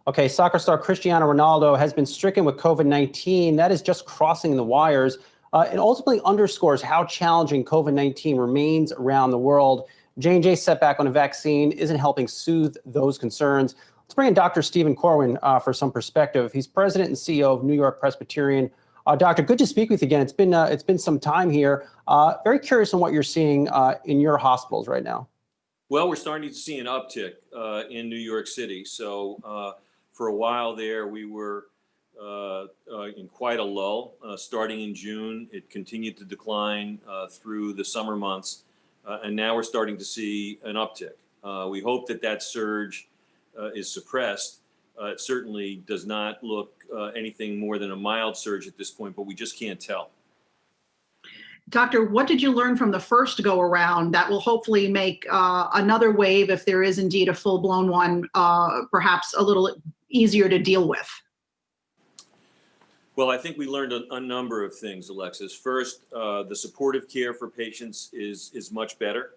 Okay, soccer star Cristiano Ronaldo has been stricken with COVID-19. That is just crossing the wires. It ultimately underscores how challenging COVID-19 remains around the world. J&J's setback on a vaccine isn't helping soothe those concerns. Let's bring in Dr. Stephen Corwin for some perspective. He's president and CEO of New York Presbyterian. Doctor, good to speak with you again. It's been some time here. Very curious on what you're seeing in your hospitals right now. Well, we're starting to see an uptick in New York City. So for a while there, we were in quite a lull. Starting in June, it continued to decline through the summer months. And now we're starting to see an uptick. We hope that surge is suppressed. It certainly does not look anything more than a mild surge at this point, but we just can't tell. Doctor, what did you learn from the first go around that will hopefully make another wave, if there is indeed a full-blown one, perhaps a little easier to deal with? Well, I think we learned a number of things, Alexis. First, the supportive care for patients is much better.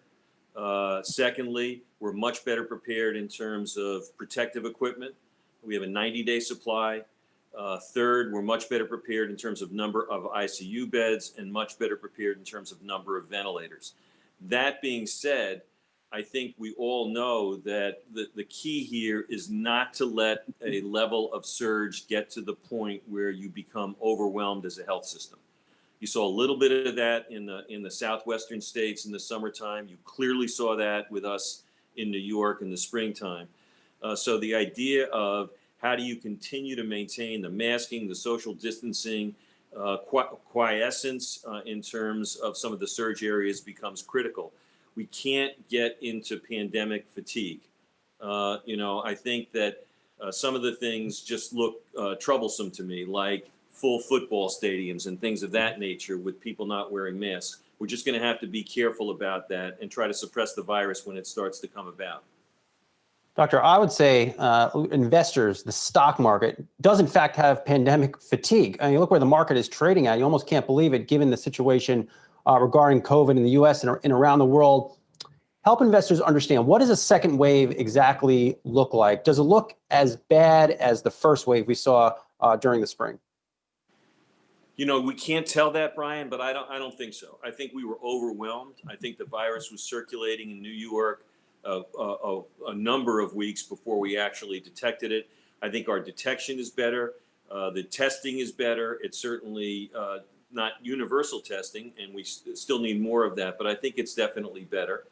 Secondly, we're much better prepared in terms of protective equipment. We have a 90-day supply. Third, we're much better prepared in terms of number of ICU beds and much better prepared in terms of number of ventilators. That being said, I think we all know that the key here is not to let a level of surge get to the point where you become overwhelmed as a health system. You saw a little bit of that in the southwestern states in the summertime. You clearly saw that with us in New York in the springtime. So the idea of how do you continue to maintain the masking, the social distancing, quiescence in terms of some of the surge areas becomes critical. We can't get into pandemic fatigue. I think that some of the things just look troublesome to me, like full football stadiums and things of that nature with people not wearing masks. We're just going to have to be careful about that and try to suppress the virus when it starts to come about. Doctor, I would say investors, the stock market, does in fact have pandemic fatigue. I mean, look where the market is trading at. You almost can't believe it, given the situation regarding COVID in the U.S. and around the world. Help investors understand, what does a second wave exactly look like? Does it look as bad as the first wave we saw during the spring? We can't tell that, Brian, but I don't think so. I think we were overwhelmed. I think the virus was circulating in New York a number of weeks before we actually detected it. I think our detection is better. The testing is better. It's certainly not universal testing, and we still need more of that, but I think it's definitely better.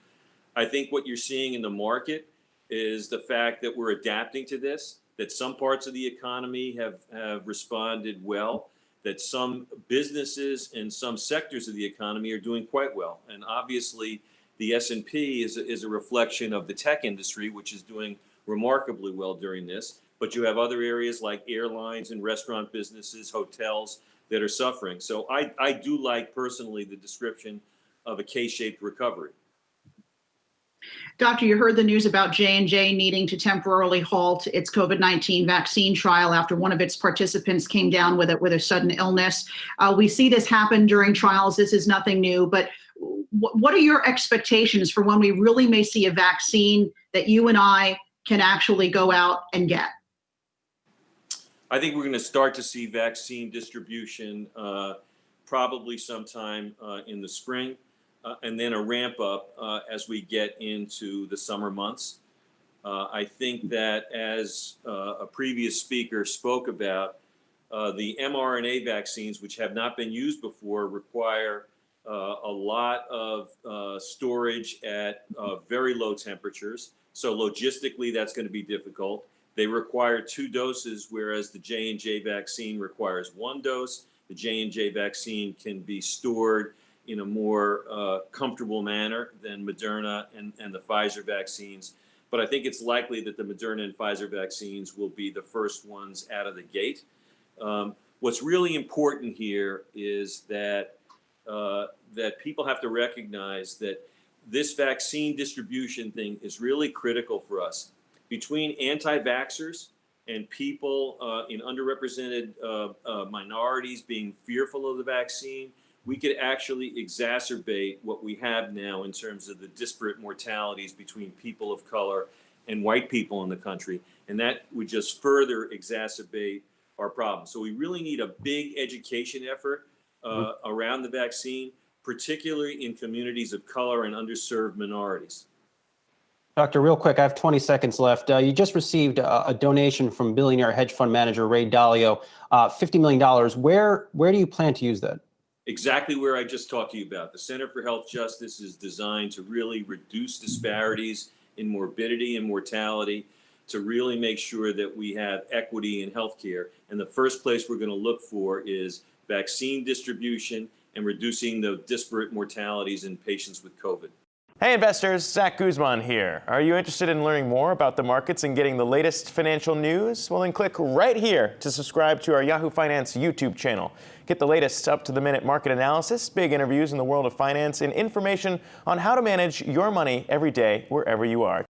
I think what you're seeing in the market is the fact that we're adapting to this, that some parts of the economy have responded well, that some businesses and some sectors of the economy are doing quite well. And obviously, the S&P is a reflection of the tech industry, which is doing remarkably well during this. But you have other areas like airlines and restaurant businesses, hotels that are suffering. So I do like personally the description of a K-shaped recovery. Doctor, you heard the news about J&J needing to temporarily halt its COVID-19 vaccine trial after one of its participants came down with a sudden illness. We see this happen during trials. This is nothing new, but what are your expectations for when we really may see a vaccine that you and I can actually go out and get? I think we're going to start to see vaccine distribution probably sometime in the spring, and then a ramp up as we get into the summer months. I think that as a previous speaker spoke about, the mRNA vaccines, which have not been used before, require a lot of storage at very low temperatures. So logistically, that's going to be difficult. They require 2 doses, whereas the J&J vaccine requires 1 dose. The J&J vaccine can be stored in a more comfortable manner than Moderna and the Pfizer vaccines. But I think it's likely that the Moderna and Pfizer vaccines will be the first ones out of the gate. What's really important here is that people have to recognize that this vaccine distribution thing is really critical for us. Between anti-vaxxers and people in underrepresented minorities being fearful of the vaccine, we could actually exacerbate what we have now in terms of the disparate mortalities between people of color and white people in the country, and that would just further exacerbate our problem. So we really need a big education effort around the vaccine, particularly in communities of color and underserved minorities. Doctor, real quick, I have 20 seconds left. You just received a donation from billionaire hedge fund manager Ray Dalio, $50 million. Where do you plan to use that? Exactly where I just talked to you about. The Center for Health Justice is designed to really reduce disparities in morbidity and mortality, to really make sure that we have equity in healthcare. And the first place we're going to look for is vaccine distribution and reducing the disparate mortalities in patients with COVID. Hey investors, Zach Guzman here. Are you interested in learning more about the markets and getting the latest financial news? Well, then click right here to subscribe to our Yahoo Finance YouTube channel. Get the latest up-to-the-minute market analysis, big interviews in the world of finance, and information on how to manage your money every day wherever you are.